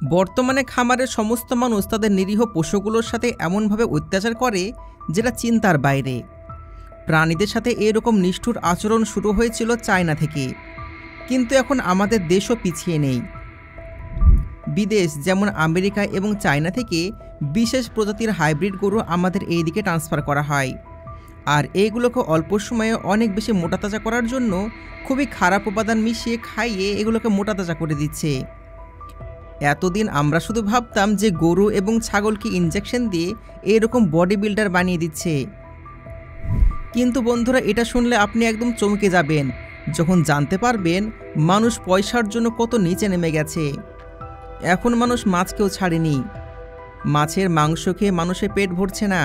বর্তমানে খামারের সমস্ত মানুষ তাদের নিরীহ পশুগুলোর সাথে এমনভাবে অত্যাচার করে যেটা চিন্তার বাইরে। প্রাণীদের সাথে এরকম নিষ্ঠুর আচরণ শুরু হয়েছিল চায়না থেকে, কিন্তু এখন আমাদের দেশও পিছিয়ে নেই। বিদেশ যেমন আমেরিকা এবং চায়না থেকে বিশেষ প্রজাতির হাইব্রিড গরু আমাদের এই দিকে ট্রান্সফার করা হয়, আর এইগুলোকে অল্প সময়ে অনেক বেশি মোটাতাজা করার জন্য খুবই খারাপ উপাদান মিশিয়ে খাইয়ে এগুলোকে মোটাতাজা করে দিচ্ছে। এতদিন আমরা শুধু ভাবতাম যে গরু এবং ছাগলকে ইনজেকশন দিয়ে এরকম বডি বিল্ডার বানিয়ে দিচ্ছে, কিন্তু বন্ধুরা এটা শুনলে আপনি একদম চমকে যাবেন যখন জানতে পারবেন মানুষ পয়সার জন্য কত নিচে নেমে গেছে। এখন মানুষ মাছকেও ছাড়েনি, মাছের মাংস খেয়ে মানুষের পেট ভরছে না,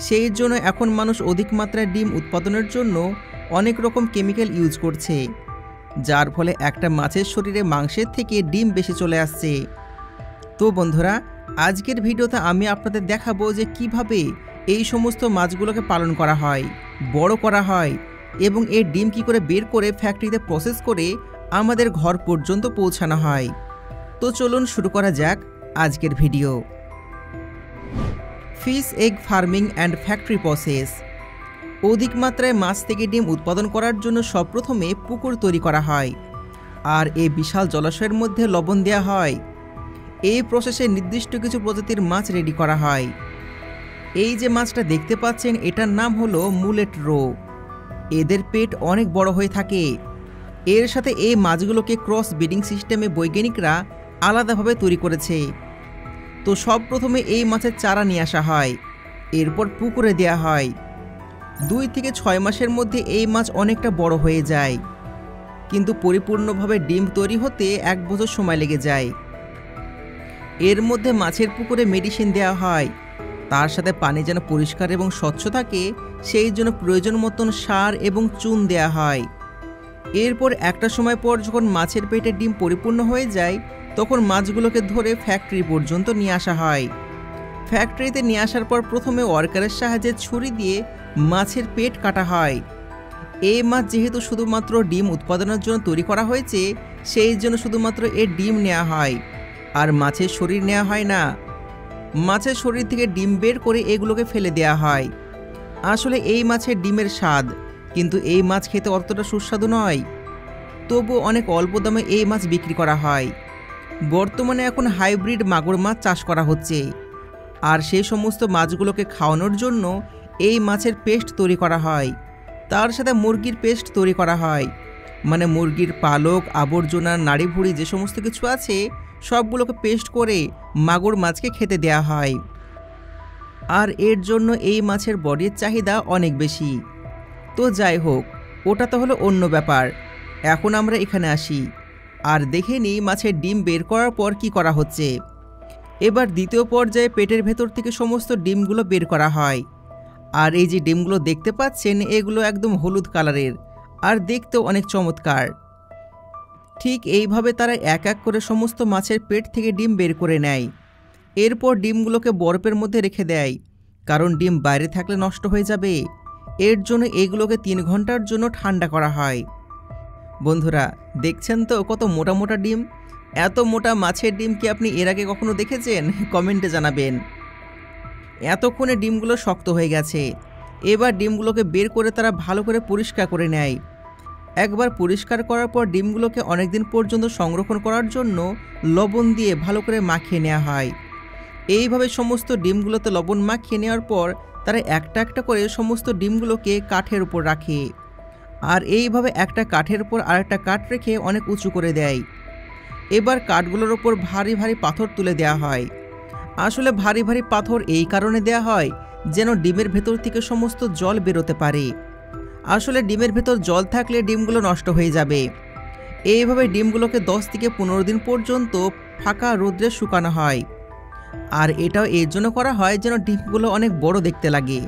সেই জন্য এখন মানুষ অধিক মাত্রায় ডিম উৎপাদনের জন্য অনেক রকম কেমিক্যাল ইউজ করছে, যার ফলে একটা মাছের শরীরে মাংসের থেকে ডিম বেশি চলে আসছে। তো বন্ধুরা, আজকের ভিডিওতে আমি আপনাদের দেখাবো যে কিভাবে এই সমস্ত মাছগুলোকে পালন করা হয়, বড় করা হয় এবং এর ডিম কি করে বের করে ফ্যাক্টরিতে প্রসেস করে আমাদের ঘর পর্যন্ত পৌঁছানো হয়। তো চলুন শুরু করা যাক আজকের video. Fish egg farming and factory process. অধিক মাত্রায় মাছ থেকে ডিম উৎপাদন করার জন্য সবপ্রথমে পুকুর তৈরি করা হয়, আর এই বিশাল জলাশয়ের মধ্যে লবণ দেওয়া হয়। এই প্রসেসে নির্দিষ্ট কিছু প্রজাতির মাছ রেডি করা হয়। এই যে মাছটা দেখতে পাচ্ছেন এটার নাম হলো মুলেট রো। এদের পেট অনেক বড় হয়ে থাকে। এর সাথে এই মাছগুলোকে ক্রস ব্রিডিং সিস্টেমে বৈজ্ঞানিকরা আলাদাভাবে তৈরি করেছে। তো সব প্রথমে এই মাছের চারা নিয়ে আসা হয়, এরপর পুকুরে দেয়া হয়। 2 থেকে 6 মাসের মধ্যে এই মাছ অনেকটা বড় হয়ে যায়, কিন্তু পরিপূর্ণভাবে ডিম তৈরি হতে 1 বছর সময় লেগে যায়। এর মধ্যে মাছের পুকুরে মেডিসিন দেওয়া হয়, তার সাথে পানি যেন পরিষ্কার এবং স্বচ্ছ থাকে সেই জন্য প্রয়োজন মতন সার এবং চুন দেয়া হয়। এরপর একটা সময় পর যখন মাছের পেটে ডিম পরিপূর্ণ হয়ে যায় তখন মাছগুলোকে ধরে ফ্যাক্টরি পর্যন্ত নিয়ে আসা হয়। ফ্যাক্টরিতে নিয়ে আসার পর প্রথমে ওয়ার্কারের সাহায্যে ছুরি দিয়ে মাছের পেট কাটা হয়। এই মাছ যেহেতু শুধুমাত্র ডিম উৎপাদনের জন্য তৈরি করা হয়েছে সেই জন্য শুধুমাত্র এর ডিম নেওয়া হয়, আর মাছের শরীর নেওয়া হয় না। মাছের শরীর থেকে ডিম বের করে এগুলোকে ফেলে দেওয়া হয়। আসলে এই মাছের ডিমের স্বাদ, কিন্তু এই মাছ খেতে অতটা সুস্বাদু নয়। তবু অনেক অল্প দামে এই মাছ বিক্রি করা হয়। বর্তমানে এখন হাইব্রিড মাগুর মাছ চাষ করা হচ্ছে, আর সেই সমস্ত মাছগুলোকে খাওয়ানোর জন্য এই মাছের পেস্ট তৈরি করা হয়। তার সাথে মুরগির পেস্ট তৈরি করা হয়, মানে মুরগির পালক, আবর্জনা, নাড়ি ভুড়ি যে সমস্ত কিছু আছে সবগুলোকে পেস্ট করে মাগুর মাছকে খেতে দেয়া হয়। আর এর জন্য এই মাছের বডির চাহিদা অনেক বেশি। তো যাই হোক, ওটা তো হলো অন্য ব্যাপার। এখন আমরা এখানে আসি আর দেখে নিই মাছের ডিম বের করার পর কি করা হচ্ছে। এবার দ্বিতীয় পর্যায়ে পেটের ভেতর থেকে সমস্ত ডিমগুলো বের করা হয়। আর এই যে ডিমগুলো দেখতে পাচ্ছেন এগুলো একদম হলুদ কালারের আর দেখতেও অনেক চমৎকার। ঠিক এইভাবে তারা এক এক করে সমস্ত মাছের পেট থেকে ডিম বের করে নেয়। এরপর ডিমগুলোকে বরফের মধ্যে রেখে দেয়, কারণ ডিম বাইরে থাকলে নষ্ট হয়ে যাবে। এর জন্য এগুলোকে 3 ঘন্টার জন্য ঠান্ডা করা হয়। বন্ধুরা দেখছেন তো কত মোটা মোটা ডিম। এত মোটা মাছের ডিম কি আপনি এর আগে কখনো দেখেছেন? কমেন্টে জানাবেন। এতক্ষণে ডিমগুলো শক্ত হয়ে গেছে। এবার ডিমগুলোকে বের করে তারা ভালো করে পরিষ্কার করে নেয়। একবার পরিষ্কার করার পর ডিমগুলোকে অনেকদিন পর্যন্ত সংরক্ষণ করার জন্য লবণ দিয়ে ভালো করে মাখিয়ে নেওয়া হয়। এইভাবে সমস্ত ডিমগুলোতে লবণ মাখিয়ে নেওয়ার পর তারা একটা একটা করে সমস্ত ডিমগুলোকে কাঠের উপর রাখে, আর এইভাবে একটা কাঠের উপর আরেকটা কাঠ রেখে অনেক উঁচু করে দেয়। এবার কাঠগুলোর ওপর ভারী ভারী পাথর তুলে দেওয়া হয়। আসলে ভারী ভারী পাথর এই কারণে দেওয়া হয় যেন ডিমের ভেতর থেকে সমস্ত জল বেরোতে পারে। আসলে ডিমের ভেতর জল থাকলে ডিমগুলো নষ্ট হয়ে যাবে। এইভাবে ডিমগুলোকে 10 থেকে 15 দিন পর্যন্ত ফাঁকা রোদ্রে শুকানো হয়, আর এটাও এর জন্য করা হয় যেন ডিমগুলো অনেক বড় দেখতে লাগে।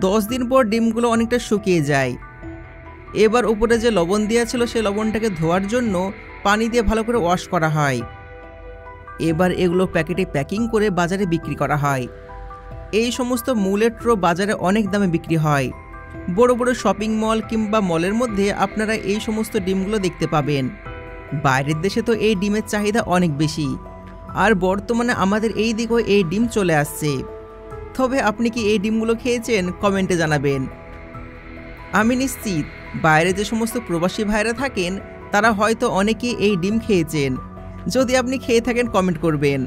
10 দিন পর ডিমগুলো অনেকটা শুকিয়ে যায়। এবার উপরে যে লবণ দেওয়া ছিল সেই লবণটাকে ধোয়ার জন্য পানি দিয়ে ভালো করে ওয়াশ করা হয়। এবার এগুলো প্যাকেটে প্যাকিং করে বাজারে বিক্রি করা হয়। এই সমস্ত মুলেট রো বাজারে অনেক দামে বিক্রি হয়। বড় বড় শপিং মল কিংবা মলের মধ্যে আপনারা এই সমস্ত ডিমগুলো দেখতে পাবেন। বাইরের দেশে তো এই ডিমের চাহিদা অনেক বেশি। আর বর্তমানে আমাদের এই দিকেও এই ডিম চলে আসছে। তবে আপনি কি এই ডিমগুলো খেয়েছেন? কমেন্টে জানাবেন। আমি নিশ্চিত বাইরে যে সমস্ত প্রবাসী ভাইরা থাকেন তারা হয়তো অনেকেই এই ডিম খেয়েছেন। যদি আপনি খেয়ে থাকেন কমেন্ট করবেন।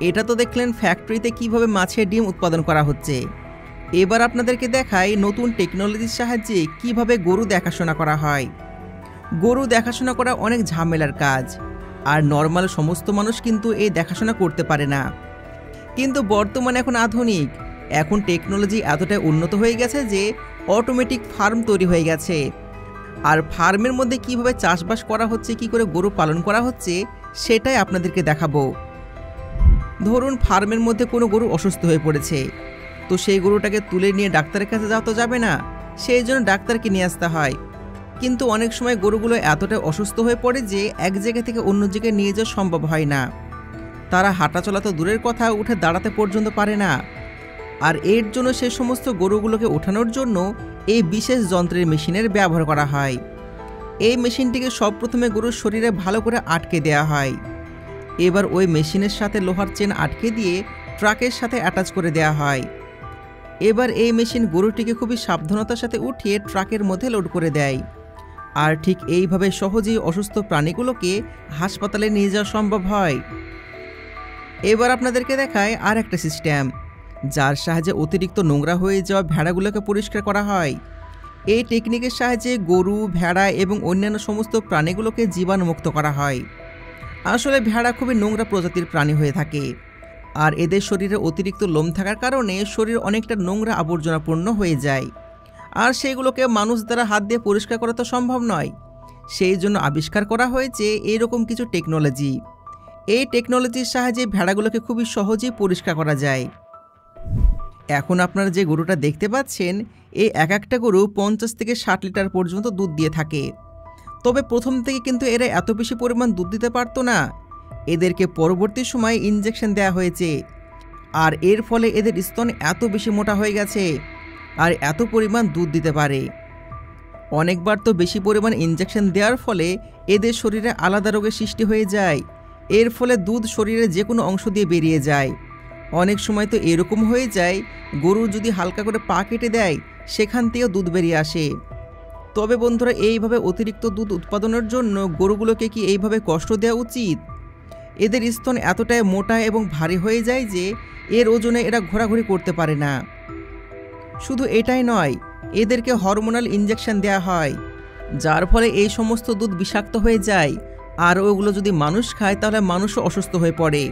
এটা তো দেখলেন ফ্যাক্টরিতে কিভাবে মাছের ডিম উৎপাদন করা হচ্ছে। এবার আপনাদেরকে দেখাই নতুন টেকনোলজির সাহায্যে কিভাবে গরু দেখাশোনা করা হয়। গরু দেখাশোনা করা অনেক ঝামেলার কাজ, আর নর্মাল সমস্ত মানুষ কিন্তু এই দেখাশোনা করতে পারে না। কিন্তু বর্তমানে এখন আধুনিক, এখন টেকনোলজি এতটাই উন্নত হয়ে গেছে যে অটোমেটিক ফার্ম তৈরি হয়ে গেছে। আর ফার্মের মধ্যে কিভাবে চাষবাস করা হচ্ছে, কি করে গরু পালন করা হচ্ছে সেটাই আপনাদেরকে দেখাবো। ধরুন ফার্মের মধ্যে কোনো গরু অসুস্থ হয়ে পড়েছে, তো সেই গরুটাকে তুলে নিয়ে ডাক্তারের কাছে যাওয়া তো যাবে না, সেই জন্য ডাক্তারকে নিয়ে আসতে হয়। কিন্তু অনেক সময় গরুগুলো এতটাই অসুস্থ হয়ে পড়ে যে এক জায়গা থেকে অন্য জায়গায় নিয়ে যাওয়া সম্ভব হয় না। তারা হাঁটাচলা তো দূরের কথা, উঠে দাঁড়াতে পর্যন্ত পারে না। আর এর জন্য সেই সমস্ত গরুগুলোকে ওঠানোর জন্য এই বিশেষ যন্ত্রের মেশিনের ব্যবহার করা হয়। এই মেশিনটিকে সবপ্রথমে গরুর শরীরে ভালো করে আটকে দেওয়া হয়। এবার ওই মেশিনের সাথে লোহার চেন আটকে দিয়ে ট্রাকের সাথে অ্যাটাচ করে দেওয়া হয়। এবার এই মেশিন গরুটিকে খুবই সাবধানতার সাথে উঠিয়ে ট্রাকের মধ্যে লোড করে দেয়। আর ঠিক এইভাবে সহজেই অসুস্থ প্রাণীগুলোকে হাসপাতালে নিয়ে যাওয়া সম্ভব হয়। এবার আপনাদেরকে দেখায় আর একটা সিস্টেম, যার সাহায্যে অতিরিক্ত নোংরা হয়ে যাওয়া ভেড়াগুলোকে পরিষ্কার করা হয়। এই টেকনিকের সাহায্যে গরু, ভেড়া এবং অন্যান্য সমস্ত প্রাণীগুলোকে জীবাণুমুক্ত করা হয়। আসলে ভেড়া খুবই নোংরা প্রজাতির প্রাণী হয়ে থাকে, আর এদের শরীরে অতিরিক্ত লোম থাকার কারণে শরীর অনেকটা নোংরা আবর্জনাপূর্ণ হয়ে যায়। আর সেগুলোকে মানুষ দ্বারা হাত দিয়ে পরিষ্কার করা তো সম্ভব নয়। সেই জন্য আবিষ্কার করা হয়েছে এইরকম কিছু টেকনোলজি। এই টেকনোলজির সাহায্যে ভেড়াগুলোকে খুবই সহজেই পরিষ্কার করা যায়। এখন আপনারা যে গরুটা দেখতে পাচ্ছেন, এই এক একটা গরু 50 থেকে 60 লিটার পর্যন্ত দুধ দিয়ে থাকে। তবে প্রথম থেকে কিন্তু এরা এত বেশি পরিমাণ দুধ দিতে পারতো না। এদেরকে পরবর্তী সময়ে ইনজেকশন দেওয়া হয়েছে, আর এর ফলে এদের স্তন এত বেশি মোটা হয়ে গেছে আর এত পরিমাণ দুধ দিতে পারে। অনেকবার তো বেশি পরিমাণ ইনজেকশন দেওয়ার ফলে এদের শরীরে আলাদা রোগের সৃষ্টি হয়ে যায়। এর ফলে দুধ শরীরে যে কোনো অংশ দিয়ে বেরিয়ে যায়। অনেক সময় তো এরকম হয়ে যায়, গরু যদি হালকা করে পা কেটে দেয় সেখান থেকেও দুধ বেরিয়ে আসে। তবে বন্ধুরা, এইভাবে অতিরিক্ত দুধ উৎপাদনের জন্য গরুগুলোকে কি এইভাবে কষ্ট দেওয়া উচিত? এদের স্তন এতটাই মোটা এবং ভারী হয়ে যায় যে এর ওজনে এরা ঘোরাঘুরি করতে পারে না। শুধু এটাই নয়, এদেরকে হরমোনাল ইনজেকশন দেওয়া হয়, যার ফলে এই সমস্ত দুধ বিষাক্ত হয়ে যায়। আর ওগুলো যদি মানুষ খায় তাহলে মানুষও অসুস্থ হয়ে পড়ে।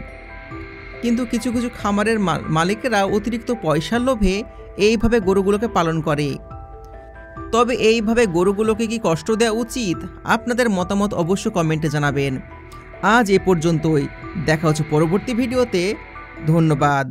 কিন্তু কিছু কিছু খামারের মালিকেরা অতিরিক্ত পয়সার লোভে এইভাবে গরুগুলোকে পালন করে। তবে এইভাবে গরুগুলোকে কি কষ্ট দেওয়া উচিত? আপনাদের মতামত অবশ্য কমেন্টে জানাবেন। আজ এ পর্যন্তই, দেখা হচ্ছে পরবর্তী ভিডিওতে। ধন্যবাদ।